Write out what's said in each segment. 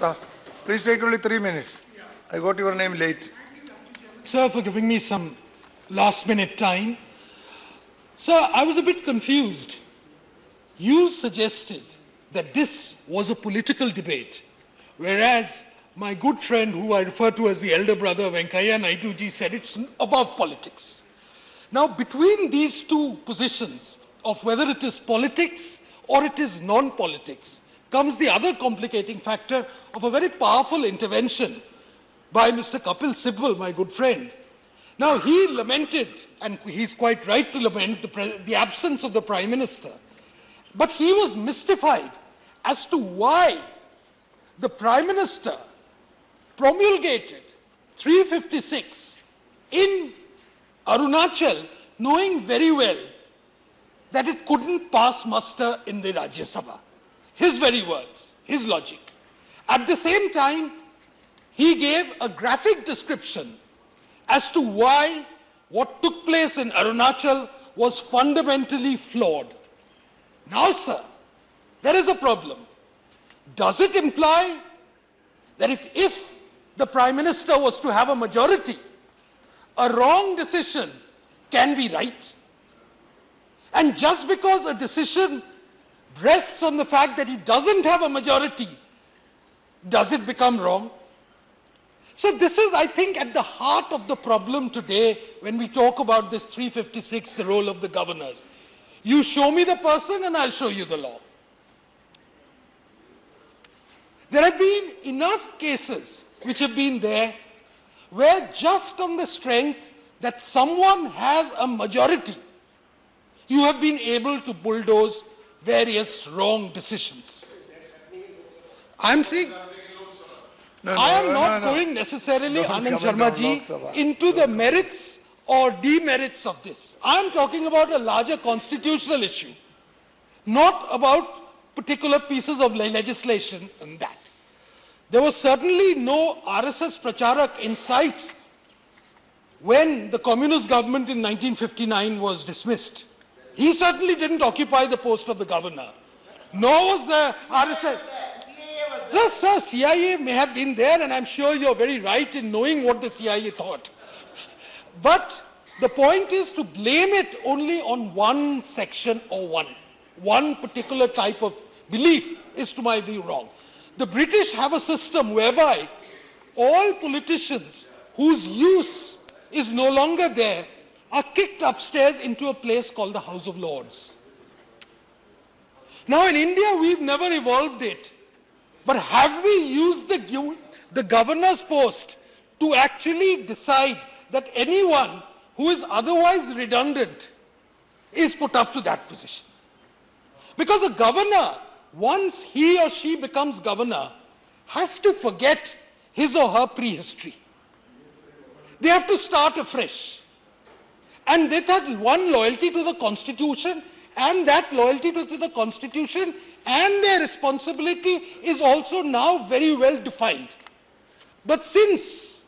Shrestha. Please take only 3 minutes. I got your name late. Sir, for giving me some last-minute time. Sir, I was a bit confused. You suggested that this was a political debate, whereas my good friend, who I refer to as the elder brother, Venkaiah Naidu ji, said it's above politics. Now, between these two positions of whether it is politics or it is non-politics, comes the other complicating factor of a very powerful intervention by Mr. Kapil Sibal, my good friend. Now, he lamented, and he's quite right to lament, the absence of the Prime Minister. But he was mystified as to why the Prime Minister promulgated 356 in Arunachal, knowing very well that it couldn't pass muster in the Rajya Sabha. His very words, his logic. At the same time, he gave a graphic description as to why what took place in Arunachal was fundamentally flawed. Now, sir, there is a problem. Does it imply that if the Prime Minister was to have a majority, a wrong decision can be right? And just because a decision rests on the fact that he doesn't have a majority, does it become wrong? So this is, I think, at the heart of the problem today when we talk about this 356, the role of the governors. You show me the person and I'll show you the law. There have been enough cases which have been there where just on the strength that someone has a majority, you have been able to bulldoze various wrong decisions. I'm saying, I am not going necessarily, Anand Sharma ji, into the merits or demerits of this. I am talking about a larger constitutional issue, not about particular pieces of legislation and that. There was certainly no RSS Pracharak in sight when the communist government in 1959 was dismissed. He certainly didn't occupy the post of the governor, nor was the RSS. No, sir, CIA may have been there, and I'm sure you're very right in knowing what the CIA thought. But the point is to blame it only on one section or one particular type of belief is, to my view, wrong. The British have a system whereby all politicians whose use is no longer there are kicked upstairs into a place called the House of Lords. Now in India, we've never evolved it. But have we used the governor's post to actually decide that anyone who is otherwise redundant is put up to that position? Because the governor, once he or she becomes governor, has to forget his or her prehistory. They have to start afresh. And they have one loyalty to the Constitution, and that loyalty to the Constitution and their responsibility is also now very well defined. But since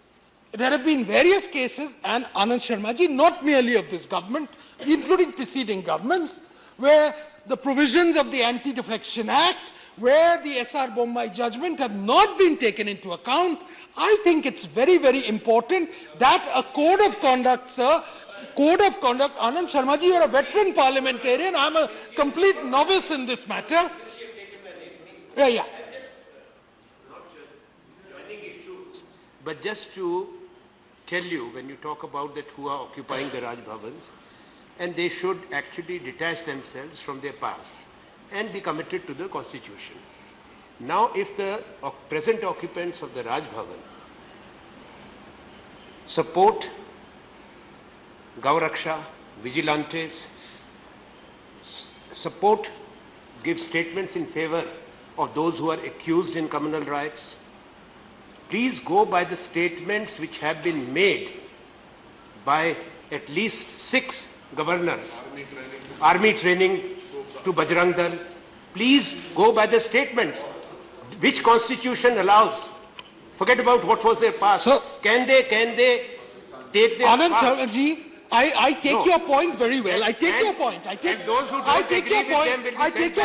there have been various cases, and Anand Sharma ji, not merely of this government, including preceding governments, where the provisions of the Anti-Defection Act, where the S.R. Bommai judgment have not been taken into account, I think it's very, very important that a code of conduct, sir, code of conduct, Anand Sharma ji, you're a veteran parliamentarian, I'm a complete novice in this matter. Yeah. Not just joining issues, but just to tell you, when you talk about that who are occupying the Raj Bhavans, and they should actually detach themselves from their past and be committed to the Constitution. Now, if the present occupants of the Raj Bhavan support Gauraksha, vigilantes, support, give statements in favor of those who are accused in communal riots, please go by the statements which have been made by at least 6 governors. Army training to Bajrang Dal. Please go by the statements. Which constitution allows? Forget about what was their past. So, can they take their Anand past? Sharma ji, I take your point very well. I take your point. I take your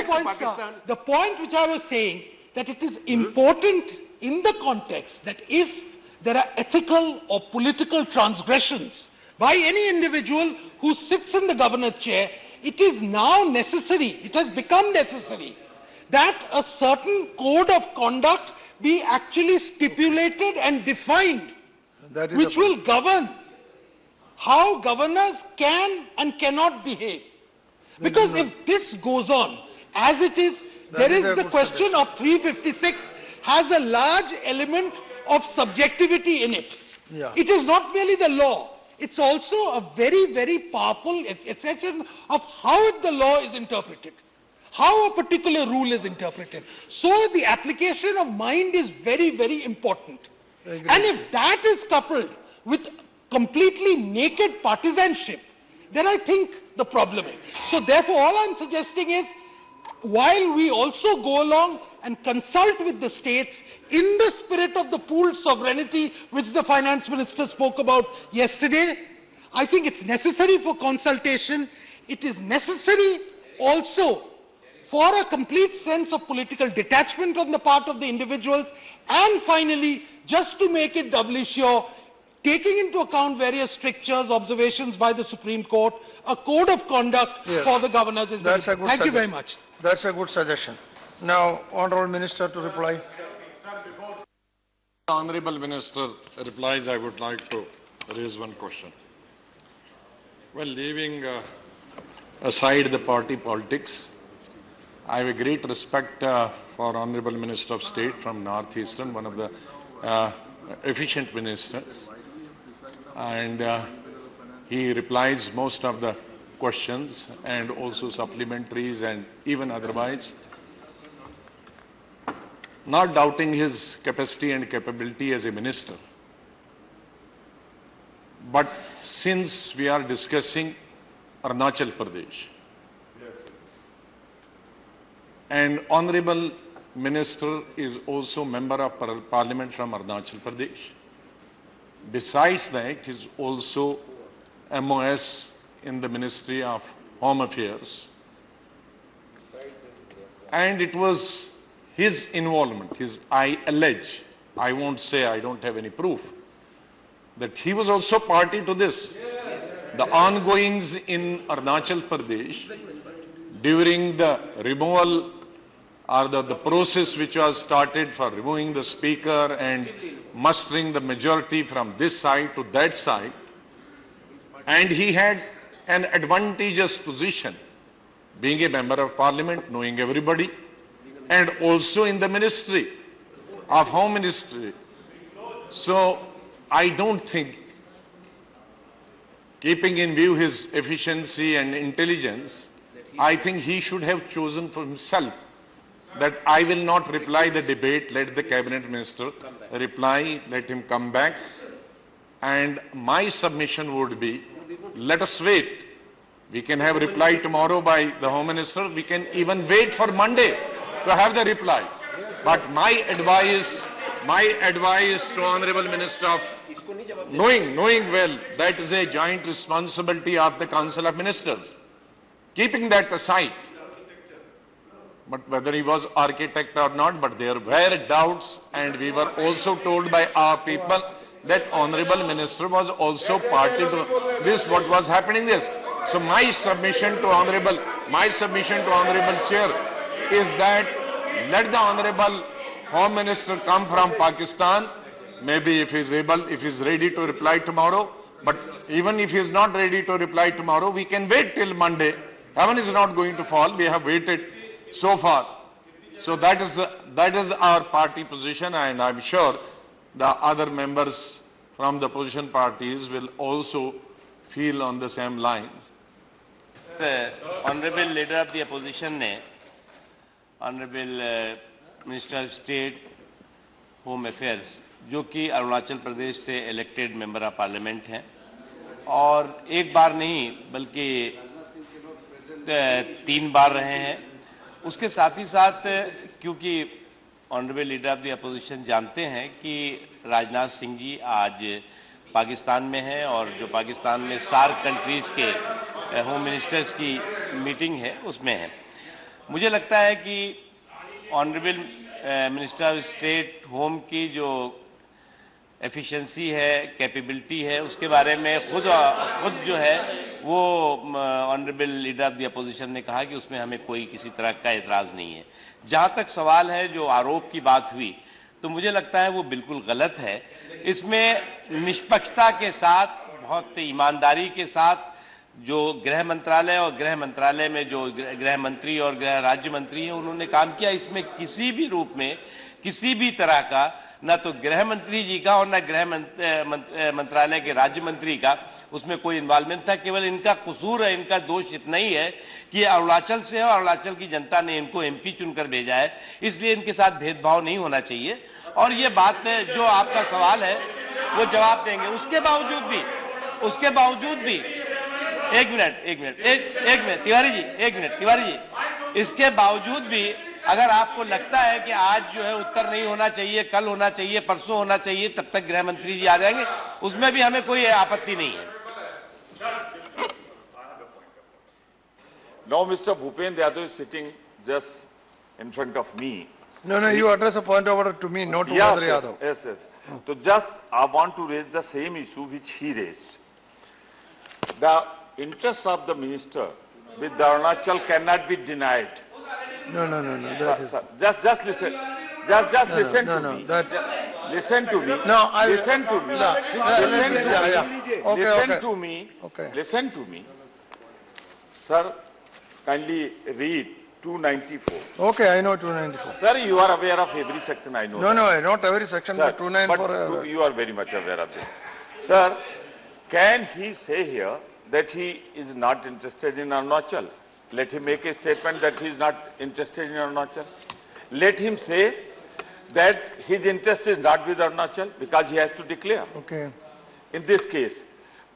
point, sir. The point which I was saying, that it is important in the context that if there are ethical or political transgressions by any individual who sits in the governor's chair, it is now necessary, it has become necessary, that a certain code of conduct be actually stipulated and defined, That is which the- will govern how governors can and cannot behave. Because if this goes on as it is, there is is a the good question of 356 has a large element of subjectivity in it. Yeah. It is not merely the law, it's also a very, very powerful exception of how the law is interpreted, how a particular rule is interpreted. So the application of mind is very, very important. And if that is coupled with completely naked partisanship, then I think the problem is. So therefore, all I'm suggesting is, while we also go along and consult with the states in the spirit of the pooled sovereignty which the finance minister spoke about yesterday, I think it's necessary for consultation. It is necessary also for a complete sense of political detachment on the part of the individuals, and finally, just to make it doubly sure, taking into account various strictures, observations by the Supreme Court, a code of conduct Yes. for the governors is very That's a important. good Thank you very suggestion. much. That's a good suggestion. Now, Honorable Minister to reply. The Honorable Minister replies, I would like to raise one question. Well, leaving aside the party politics, I have a great respect for Honorable Minister of State from Northeastern, one of the efficient ministers, and he replies most of the questions and also supplementaries and even otherwise, not doubting his capacity and capability as a minister. But since we are discussing Arunachal Pradesh, and Honorable Minister is also Member of Parliament from Arunachal Pradesh. Besides that, he is also MOS in the Ministry of Home Affairs. And it was his involvement, I allege, I won't say I don't have any proof, that he was also party to this. The ongoings in Arunachal Pradesh during the removal or the process which was started for removing the speaker and mustering the majority from this side to that side, and he had an advantageous position, being a member of parliament, knowing everybody, and also in the ministry of Home Ministry. So I don't think, keeping in view his efficiency and intelligence, I think he should have chosen for himself that I will not reply the debate, let the cabinet minister reply, let him come back. And my submission would be, let us wait. We can have reply tomorrow by the Home Minister. We can even wait for Monday to have the reply. But my advice to Honorable Minister of knowing well that is a joint responsibility of the Council of Ministers. Keeping that aside, but whether he was architect or not, but there were doubts, and we were also told by our people that Honorable Minister was also party to this, what was happening this. So my submission to Honorable Chair is that let the Honorable Home Minister come from Pakistan, maybe if he is able, if he is ready to reply tomorrow, but even if he is not ready to reply tomorrow, we can wait till Monday. Heaven is not going to fall, we have waited so far. So that is our party position, and I'm sure the other members from the opposition parties will also feel on the same lines. The Honorable Leader of the Opposition ने Honorable Minister of State Home Affairs, जो कि अरुणाचल प्रदेश से elected member of parliament हैं, और एक बार नहीं बल्कि 3 बार रहे हैं। उसके साथ ही साथ क्योंकि honourable leader of the opposition जानते हैं कि राजनाथ सिंह जी आज पाकिस्तान में हैं और जो पाकिस्तान में सार्क कंट्रीज़ के होम मिनिस्टर्स की मीटिंग है उसमें है। मुझे लगता है कि honourable minister of state home की जो एफिशिएंसी है, कैपेबिलिटी है, उसके बारे में खुद जो है वो honourable leader of the opposition ने कहा कि उसमें हमें कोई किसी तरह का एतराज़ नहीं है। जहाँ तक सवाल है जो आरोप की बात हुई, तो मुझे लगता है वो बिल्कुल गलत है। इसमें निष्पक्षता के साथ, बहुत ईमानदारी के साथ जो गृह मंत्रालय और गृह मंत्रालय में जो गृह मंत्री और गृह राज्य मंत्री हैं उन्होंने काम किया। इसमें किसी भी रूप में किसी भी तरह का ना तो गृह मंत्री जी का और ना गृह मंत्रालय के राज्य मंत्री का उसमें कोई इन्वॉल्वमेंट था। केवल इनका कसूर है, इनका दोष इतना ही है कि अरुणाचल से है और अरुणाचल की जनता ने इनको एमपी चुनकर भेजा है, इसलिए इनके साथ भेदभाव नहीं होना चाहिए। और ये बात जो आपका सवाल है वो जवाब देंगे। उसके बावजूद भी एक मिनट तिवारी जी, इसके बावजूद भी अगर आपको लगता है कि आज जो है उत्तर नहीं होना चाहिए, कल होना चाहिए, परसों होना चाहिए, तब तक गृह मंत्री जी आ जाएंगे, उसमें भी हमें कोई आपत्ति नहीं है। Now Mr. Bhupendra Yadav is sitting just in front of me. No, you address a point of order to me, not to Mr. Yadav. Yes. So just I want to raise the same issue which he raised. The interest of the minister with the Arunachal cannot be denied. No. That is, Sir, just listen. Just listen to me. Listen to me. No, I- listen to me. No, Listen to me. yeah. Okay, Listen okay. to me. Okay. Listen to me. Sir, kindly read 294. Okay, I know 294. Sir, you are aware of every section, I know. No, not every section, Sir, but 294. but you are very much aware of this. Sir, can he say here that he is not interested in Arunachal? Let him make a statement that he is not interested in Arunachal. Let him say that his interest is not with Arunachal because he has to declare. Okay. In this case,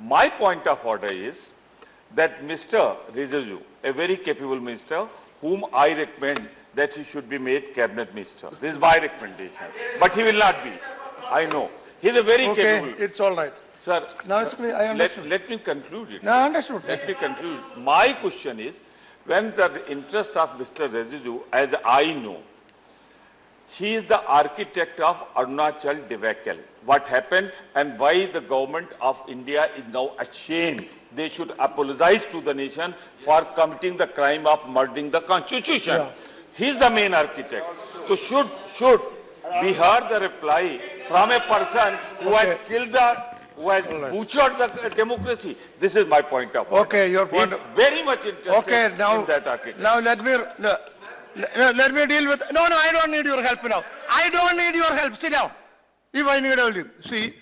my point of order is that Mr. Rijiju, a very capable minister, whom I recommend that he should be made cabinet minister. This is my recommendation. But he will not be. I know. He is a very Okay, capable. it's all right. Sir, Now it's clear, I understood. let me conclude it. No, I understood. Let me conclude. My question is, when the interest of Mr. Rijiju, as I know, he is the architect of Arunachal debacle. What happened and why the government of India is now ashamed. They should apologize to the nation for committing the crime of murdering the constitution. Yeah. He is the main architect. So should be heard the reply from a person who has killed who has butchered the democracy. This is my point of view. Okay, your point He is very much interested Okay, now, in that architect. now let me deal with, no, I don't need your help now. I don't need your help, sit down. If I need, I will leave. See,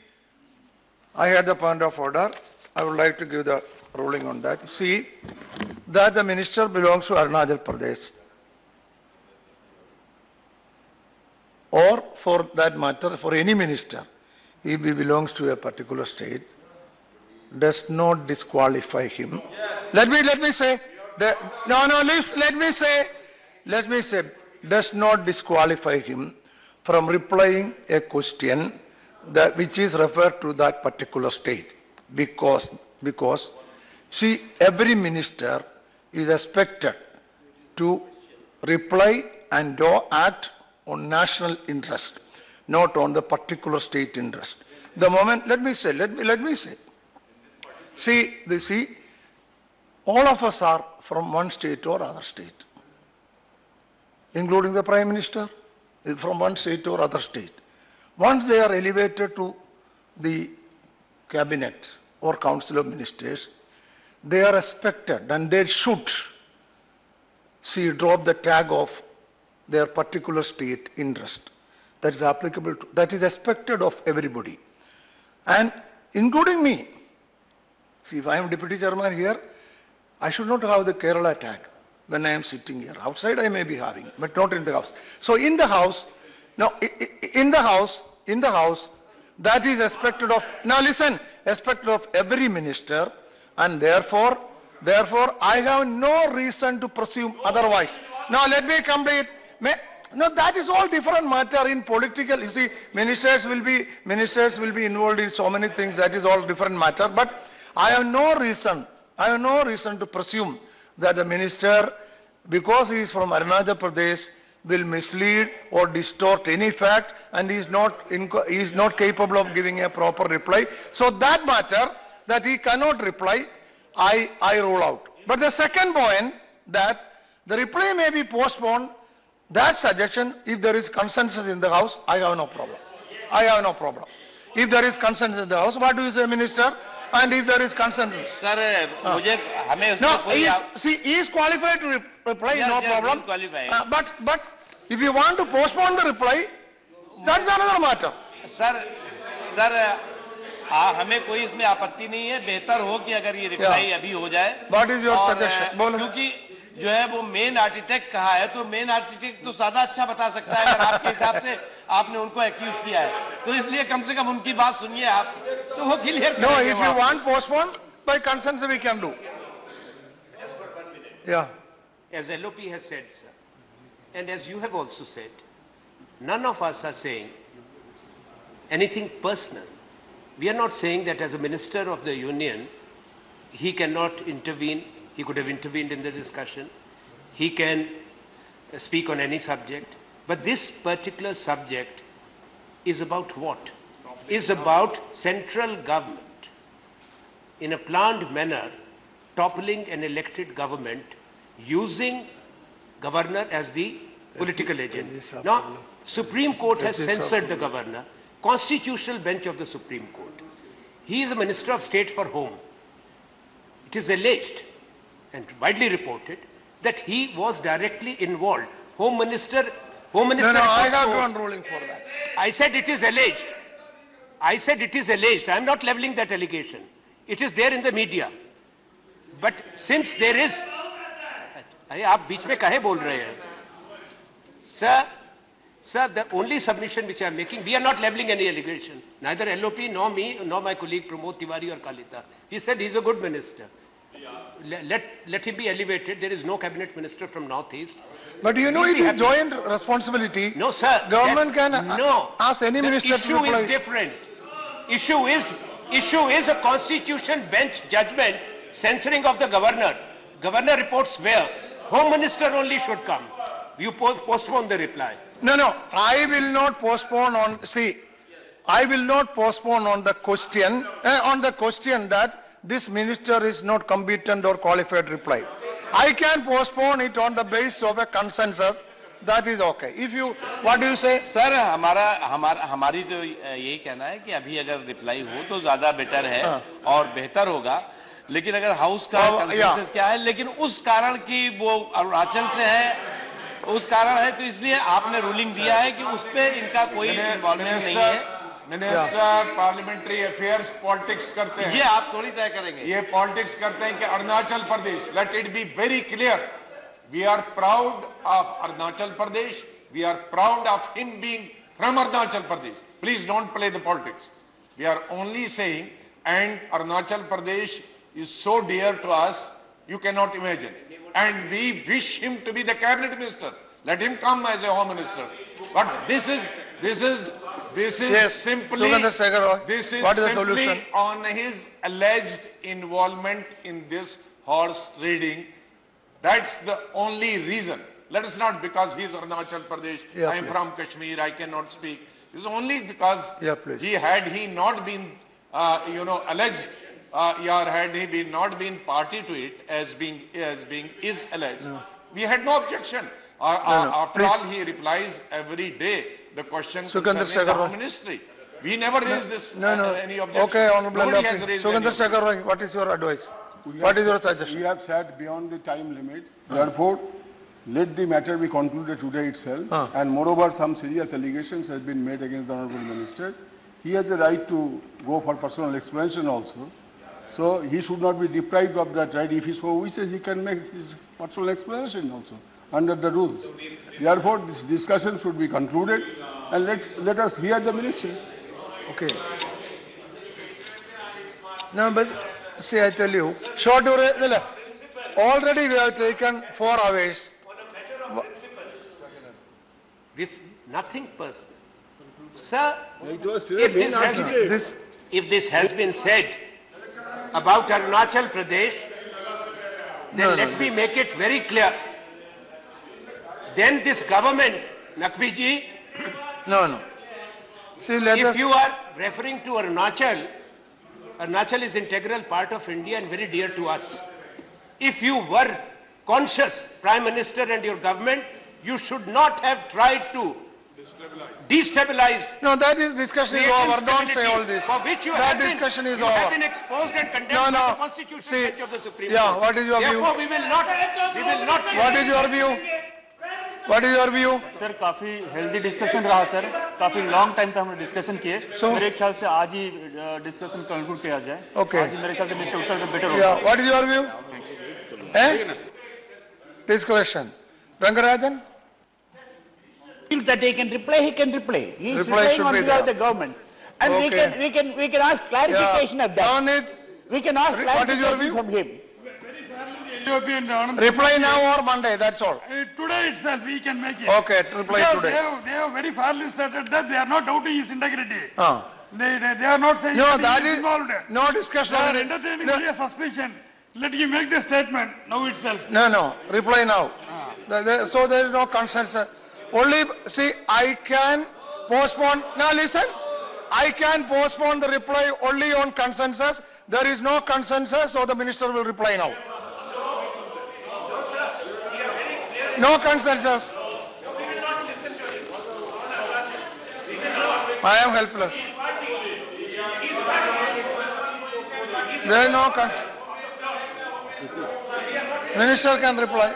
I had the point of order. I would like to give the ruling on that. See, that the minister belongs to Arunachal Pradesh. Or for that matter, for any minister, if he belongs to a particular state, does not disqualify him. Let me say, let me say, does not disqualify him from replying a question which is referred to that particular state. Because, see, every minister is expected to reply and do act on national interest, not on the particular state interest. The moment, let me say, see, all of us are from one state or other state, including the Prime Minister, is from one state or other state. Once they are elevated to the cabinet or council of ministers, they are expected and they should drop the tag of their particular state interest. That is applicable to, that is expected of everybody. And including me. See, if I am deputy chairman here, I should not have the Kerala tag when I am sitting here. Outside I may be having, but not in the house. So in the house, in the house, that is expected of, now listen, expected of every minister, and therefore I have no reason to presume otherwise. Now let me complete. No, that is all different matter in political. You see, ministers will be involved in so many things. That is all different matter. But I have no reason to presume that the minister, because he is from Arunachal Pradesh, will mislead or distort any fact, and he is not capable of giving a proper reply. So that matter that he cannot reply, I rule out. But the second point, that the reply may be postponed, that suggestion, if there is consensus in the House, I have no problem. I have no problem. If there is consensus in the House, what do you say, Minister? And if there is consensus? Sir मुझे हमें No, उसमें कोई he is qualified to reply, Yes, no yes, problem. he is qualified. But if you want to postpone the reply, that is another matter. Sir हमें कोई इसमें आपत्ति नहीं है, बेहतर हो कि अगर ये रिप्लाई अभी हो जाए. What is your और, suggestion? बोलो. क्योंकि जो है वो मेन आर्किटेक्ट कहा है, तो मेन आर्किटेक्ट तो ज्यादा अच्छा बता सकता है अगर आपके हिसाब से आपने उनको एक्यूज किया है, तो इसलिए कम से कम उनकी बात सुनिए आप, तो वो clear No, if you want postpone, by consensus we can do. Yeah. As LOP has said, sir, and as you have also said, none of us are saying anything personal. We are not saying that as a minister of the union, he cannot intervene. He could have intervened in the discussion. He can speak on any subject. But this particular subject is about what? Is about central government in a planned manner toppling an elected government using governor as the political agent. Now, Supreme Court has censored the governor, constitutional bench of the Supreme Court. He is a minister of state for home. It is alleged and widely reported that he was directly involved. Home Minister. No, I got also- one ruling for that. I said it is alleged. I said it is alleged. I am not leveling that allegation. It is there in the media. But since there is, अरे आप बीच में काहे बोल रहे हैं? Sir, the only submission which I am making, we are not leveling any allegation. Neither LOP, nor me, nor my colleague Pramod Tiwari or Kalita. He said he is a good minister. Let him be elevated. There is no cabinet minister from Northeast. But you know, We'll it be is happy. joint responsibility. No, sir. Government can no. ask any The minister to issue reply. is different. Issue is a constitution bench judgment censoring of the governor. Governor reports where? Home minister only should come. You postpone the reply. No, I will not postpone on, I will not postpone on the question, that this minister is not competent or qualified to reply. I can postpone it on the basis of a consensus, that is okay. If you, what do you say? Sir हमारी तो यही कहना है कि अभी अगर reply हो तो ज्यादा बेटर है और बेहतर होगा, लेकिन अगर हाउस का कंसेंसस क्या है, लेकिन उस कारण की वो अरुणाचल से है, उस कारण है, तो इसलिए आपने रूलिंग दिया है कि उस पे इनका कोई इन्वॉल्वमेंट नहीं है. मिनिस्टर पार्लियामेंट्री अफेयर्स पॉलिटिक्स करते हैं. ये आप थोड़ी तय करेंगे. ये पॉलिटिक्स करते हैं कि Arunachal Pradesh, let it be very clear, we are proud of Arunachal Pradesh, we are proud of him being from Arunachal Pradesh. Please don't play the politics. We are only saying, and Arunachal Pradesh is so dear to us, you cannot imagine. And we wish him to be the cabinet minister. Let him come as a home minister. But this is Yes, simply, Sugandha Shekhar Roy, this is what is the simply solution? on his alleged involvement in this horse trading. That's the only reason. Let us not, because he is Arunachal Pradesh, Yeah, I am please. from Kashmir, I cannot speak. This is only because Yeah, please. he not been, alleged, or had he been not been party to it as being is alleged, we had no objection. After please. all, he replies every day the question Sugandha concerning the Shekhar Roy. home ministry. We never raised this any objection. Okay, Honorable Nobody LLP. has raised any Sugandha objection. Shekhar Roy, what is your advice? We What have is your said- suggestion? We have said beyond the time limit. Therefore, let the matter be concluded today itself. And moreover, some serious allegations have been made against the Honorable Minister. He has a right to go for personal explanation also. So he should not be deprived of that right. If he so wishes, he can make his personal explanation also under the rules. Therefore, this discussion should be concluded and let us hear the Minister. Okay. No, but see, I tell you, short duration, already we have taken 4 hours. This nothing personal. Sir, It was if this has been said about Arunachal Pradesh, then let me make it very clear. then this government, Naqvi ji, No. See, let if us, you are referring to Arunachal, Arunachal is integral part of India and very dear to us. If you were conscious, Prime Minister and your government, you should not have tried to destabilize. no, that is discussion is create over. Don't say instability all this. For which you That have discussion been, is you have over. been exposed and condemned No, by no. the constitutional See, bench of the Supreme yeah, Court. what is your view? Therefore, we will not. What is your view? What is your view? Sir काफी healthy discussion रहा sir, काफी long time तक हमने discussion किए। So- मेरे ख्याल से आज ही डिस्कशन कंक्लूड किया जाए। Okay. आज ही मेरे ख्याल से मिस्टर उत्तर का बेटर होगा। Yeah, what is your view? This question. Rangarajan? Feels that he can reply, he can reply. He is Reply replying should on be behalf of there. the government. And Okay. we can ask clarification of that. On it. We can ask What is your clarification view? from him. Reply now or Monday, that's all. Today itself we can make it. Okay, reply Because today. They have very fairly stated that they are not doubting his integrity. Ah. They are not saying No, that that he is is involved. no discussion. They are on it. entertaining No. only a suspicion. Let him make the statement now itself. No, reply now. So there is no consensus. Only, see, I can postpone, now listen, I can postpone the reply only on consensus. There is no consensus, so the minister will reply now. No consensus. I am helpless. There is no consensus. Minister can reply.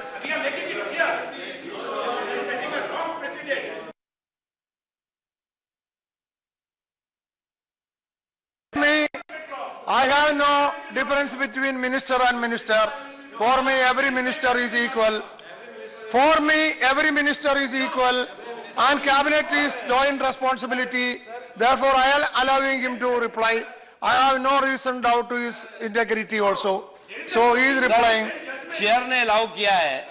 I have no difference between minister and minister. For me, every minister is equal. For me, every minister is equal. And cabinet is joint responsibility. Therefore, I am allowing him to reply. I have no reason doubt to his integrity also. So he is replying. Chair ने allow किया है,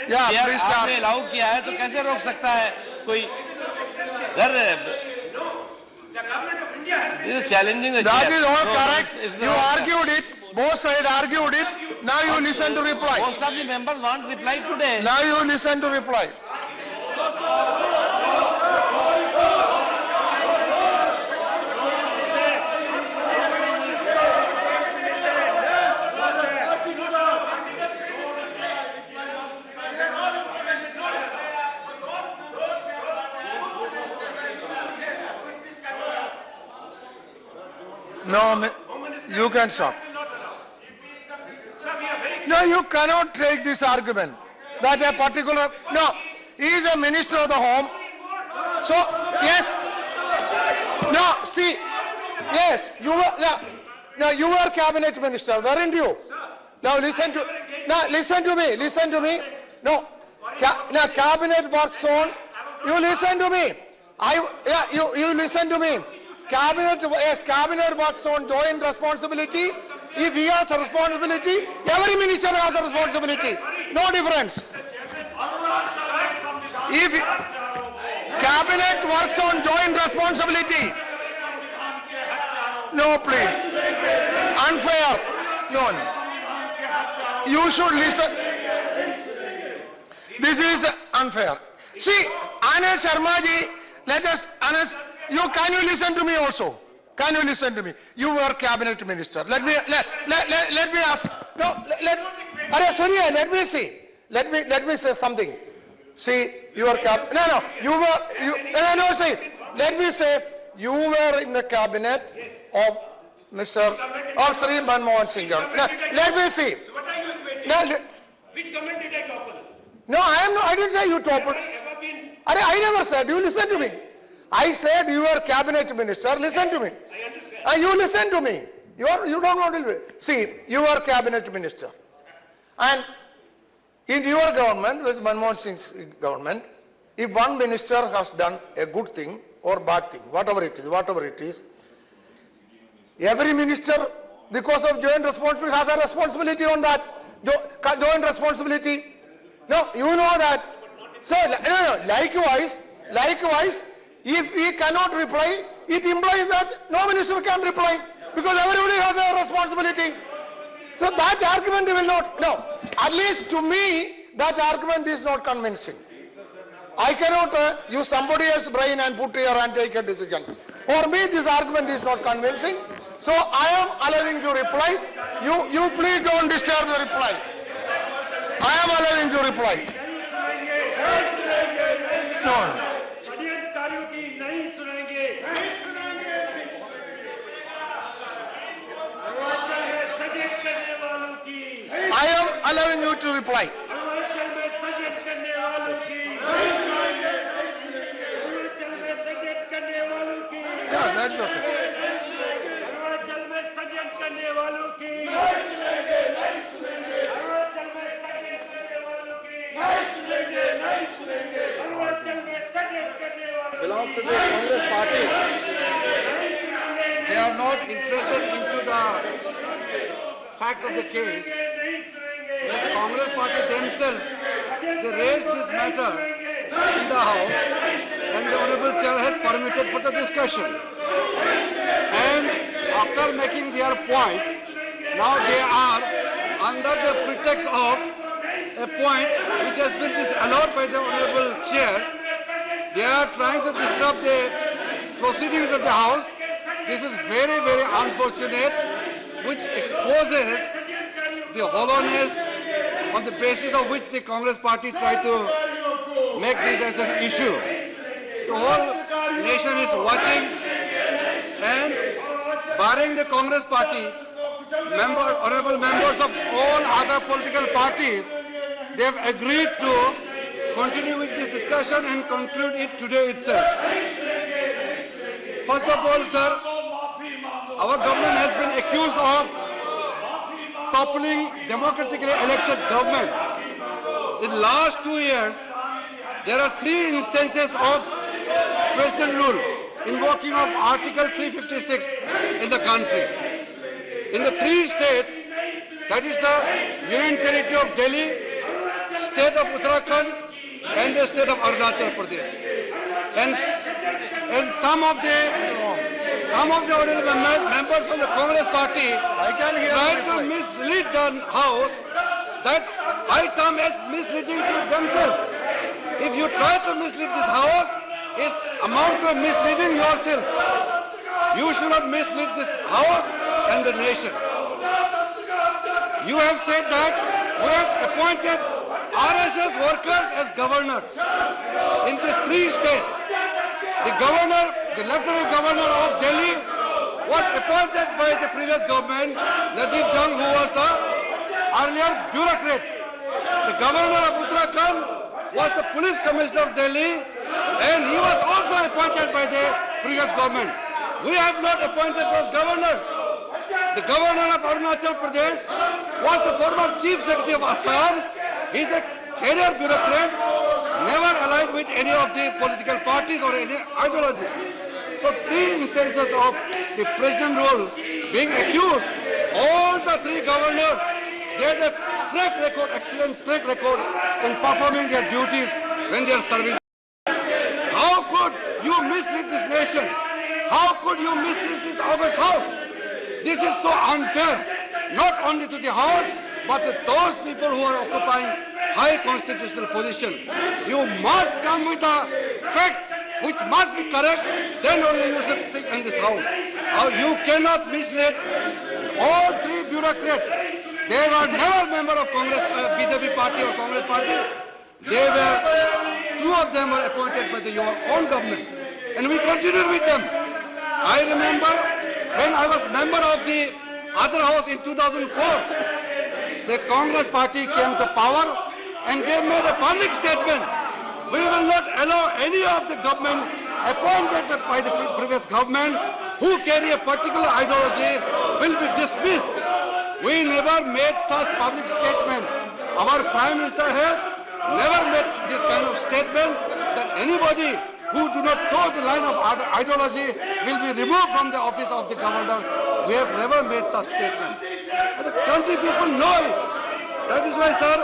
Yeah, chair please आपने start. Allow किया है तो कैसे रोक सकता है कोई? Sir, this is challenging the That chair. is all No, correct. it's You not- argued it. Both sides argued it. Now you listen to reply. Most of the members not replied today. Now you listen to reply. No, you can stop. No, you cannot take this argument that a particular, no, he is a minister of the home. So, yes, no, see, yes, you were, no, you were cabinet minister, weren't you? Now listen to me. No, cabinet works on, you listen to me. You listen to me. Cabinet works on joint responsibility. If he has a responsibility, every minister has a responsibility. No difference. If cabinet works on joint responsibility, no, please. Unfair. No. You should listen. This is unfair. See, Anas Sharma ji, can you listen to me also? Can you listen to me? You were cabinet minister. Let me ask. No, let me see. Let me say something. See, you were let me say, you were in the cabinet of Sri Manmohan Singh. Let me see. Which government did I topple? No, I didn't say you toppled. I never said. You listen to me. I said you are cabinet minister. Listen to me. I understand. You listen to me. You don't want to see. You are cabinet minister, and in your government, with Manmohan Singh's government, if one minister has done a good thing or bad thing, whatever it is, every minister, because of joint responsibility, has a responsibility on that joint responsibility. No, you know that. So, likewise, if he cannot reply, it implies that no minister can reply because everybody has a responsibility. So that argument will not, no, at least to me, that argument is not convincing. I cannot use somebody else's brain and put here and take a decision. For me, this argument is not convincing. So I am allowing to reply. You please don't disturb the reply. I am allowing to reply. No. I am allowing you to reply. Yeah, that's okay. Belong to the Congress party. They are not interested into the fact of the case. As the Congress party themselves, they raised this matter in the House and the Honorable Chair has permitted for the discussion. And after making their point, now they are under the pretext of a point which has been disallowed by the Honorable Chair. They are trying to disrupt the proceedings of the House. This is very, very unfortunate, which exposes the hollowness on the basis of which the Congress party tried to make this as an issue. The whole nation is watching, and barring the Congress party, honorable members of all other political parties, they have agreed to continue with this discussion and conclude it today itself. First of all, sir, our government has been accused of toppling democratically elected government. In the last 2 years, there are 3 instances of president rule invoking of Article 356 in the country. In the 3 states, that is the Union Territory of Delhi, state of Uttarakhand, and the state of Arunachal Pradesh. And some of the honorable members of the Congress party tried to mislead the House that I come as misleading to themselves. If you try to mislead this House, it's amount to misleading yourself. You should not mislead this House and the nation. You have said that we have appointed RSS workers as governor in these 3 states. The governor, the lieutenant governor of Delhi was appointed by the previous government, Najib Jung, who was the earlier bureaucrat. The governor of Uttarakhand was the police commissioner of Delhi, and he was also appointed by the previous government. We have not appointed those governors. The governor of Arunachal Pradesh was the former chief secretary of Assam. He is a career bureaucrat, never aligned with any of the political parties or any ideology. So 3 instances of the president rule being accused, all the 3 governors, they had a track record, excellent track record in performing their duties when they are serving. How could you mislead this nation? How could you mislead this August House? This is so unfair, not only to the House, but to those people who are occupying high constitutional position. You must come with the facts which must be correct, then only you should speak in this House. You cannot mislead all 3 bureaucrats. They were never member of Congress, BJP party or Congress party. They were, 2 of them were appointed by your own government. And we continued with them. I remember when I was member of the other house in 2004, the Congress party came to power and they made a public statement. We will not allow any of the government appointed by the previous government who carry a particular ideology will be dismissed. We never made such public statement. Our Prime Minister has never made this kind of statement that anybody who do not toe the line of ideology will be removed from the office of the governor. We have never made such statement. But the country people know it. That is why, sir,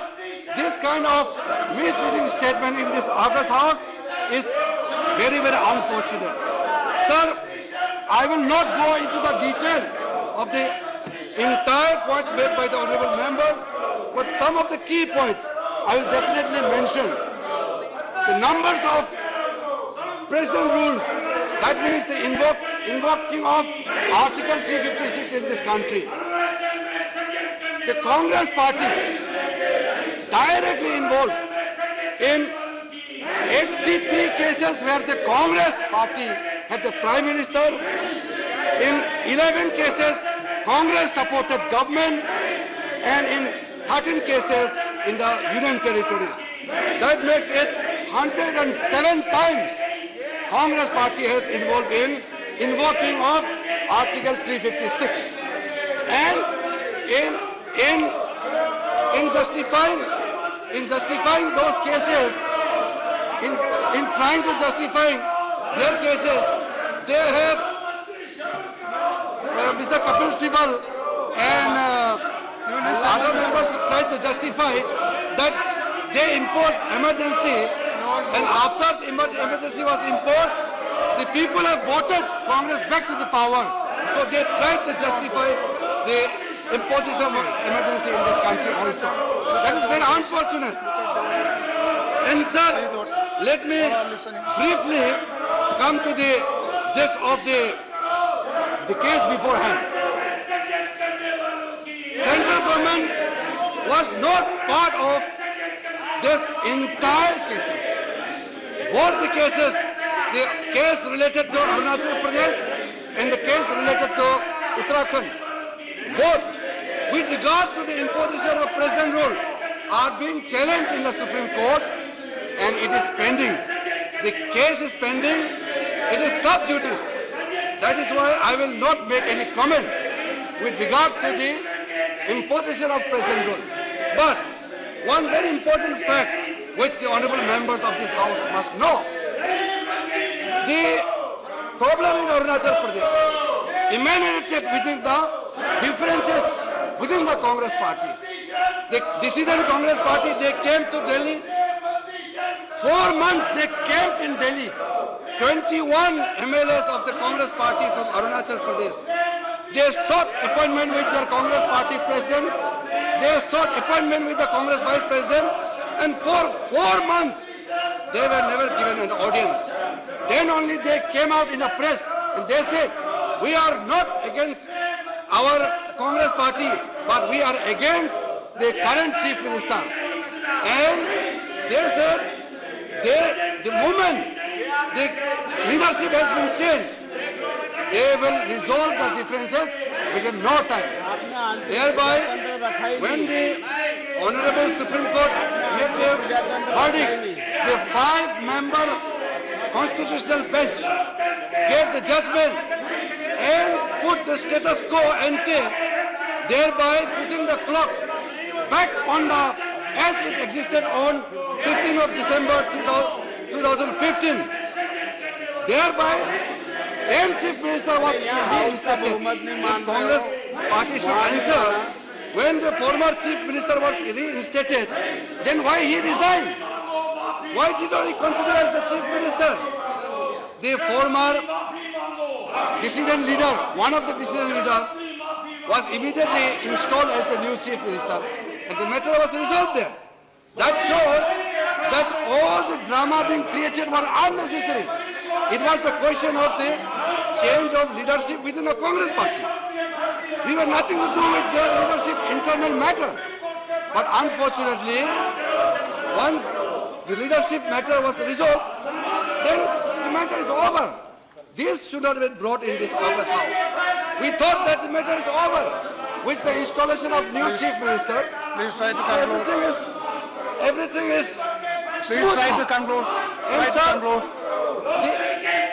this kind of misleading statement in this August House is very, very unfortunate. Sir, I will not go into the detail of the entire points made by the honorable members, but some of the key points I will definitely mention. the numbers of president rules, that means the invoking of Article 356 in this country. The Congress party directly involved in 83 cases where the Congress party had the Prime Minister. In 11 cases, Congress supported government, and in 13 cases in the Union Territories. That makes it 107 times Congress party has involved in invoking of Article 356. And in justifying those cases, in trying to justify their cases, they have Mr. Kapil Sibal and other members tried to justify that they imposed emergency, and after the emergency was imposed, the people have voted Congress back to the power. So they tried to justify the imposition of emergency in this country also. That is very unfortunate. And sir, let me briefly come to the gist of the case beforehand. Central government was not part of this entire cases. Both the cases, the case related to Arunachal Pradesh and the case related to Uttarakhand, both with regards to the imposition of president rule are being challenged in the Supreme Court, and it is pending. The case is pending. It is sub judice. That is why I will not make any comment with regard to the imposition of president rule. But one very important fact which the honorable members of this house must know, the problem in Arunachal Pradesh emanated within the differences within the Congress party. The dissident Congress party, they came to Delhi. 4 months they camped in Delhi. 21 MLAs of the Congress party from Arunachal Pradesh. They sought appointment with their Congress party president. They sought appointment with the Congress vice president. And for 4 months, they were never given an audience. Then only they came out in the press and they said, we are not against our Congress party, but we are against the current chief minister. And they said, the moment the leadership has been changed, they will resolve the differences within no time. Thereby, when the Honorable Supreme Court made their verdict, the 5-member constitutional bench gave the judgment and put the status quo ante, thereby putting the clock back on as it existed on 15th of December 2015. Thereby, then Chief Minister was reinstated. The Congress party should answer, when the former Chief Minister was reinstated, then why he resigned? Why did not he continue as the Chief Minister? The former dissident leader, one of the dissident leader, was immediately installed as the new Chief Minister, and the matter was resolved there. That shows that all the drama being created was unnecessary. It was the question of the change of leadership within the Congress party. We were nothing to do with their leadership internal matter. But unfortunately, once the leadership matter was resolved, then the matter is over. This should not have been brought in this August house. We thought that the matter is over. With the installation of new Chief Minister, Please try to conclude. everything is Please try to conclude. Try to conclude.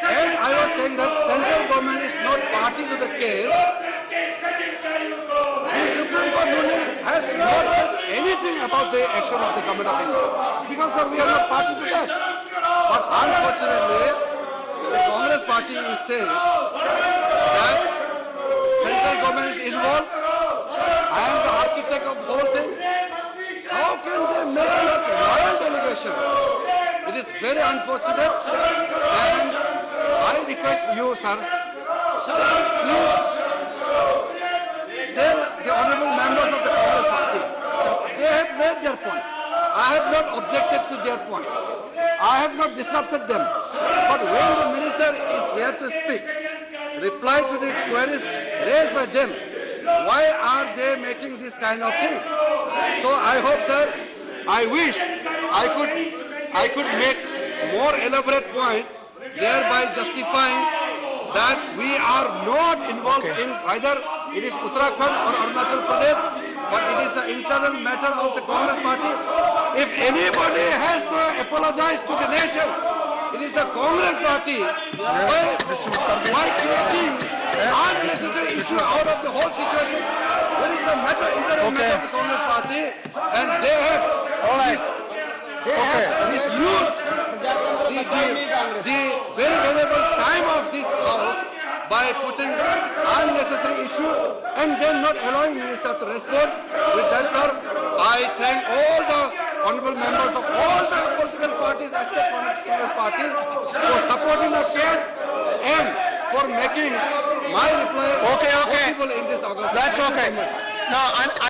As I was saying that central government is not party to the case, the Supreme Court ruling has not said anything about the action of the government of India, because we are not party to that. But unfortunately, the Congress party is saying that central government is involved. I am the architect of the whole thing. How can they make such wild allegation? It is very unfortunate, and I request you, sir, please tell the honorable members of the Congress party, they have made their point. I have not objected to their point. I have not disrupted them. But when the minister is here to speak, reply to the queries raised by them, why are they making this kind of thing? So I hope, sir, I wish I could make more elaborate points, thereby justifying that we are not involved in either it is Uttarakhand or Arunachal Pradesh, but it is the internal matter of the Congress party. If anybody has to apologize to the nation, it is the Congress party by creating unnecessary issue out of the whole situation. There is the internal matter of the Congress party, and they have misused the very valuable time of this house by putting unnecessary issue and then not allowing minister to respond. With that, sir, I thank all the honorable members of all the political parties except Congress party for supporting the case and for making my reply possible in this August. That's okay. Now,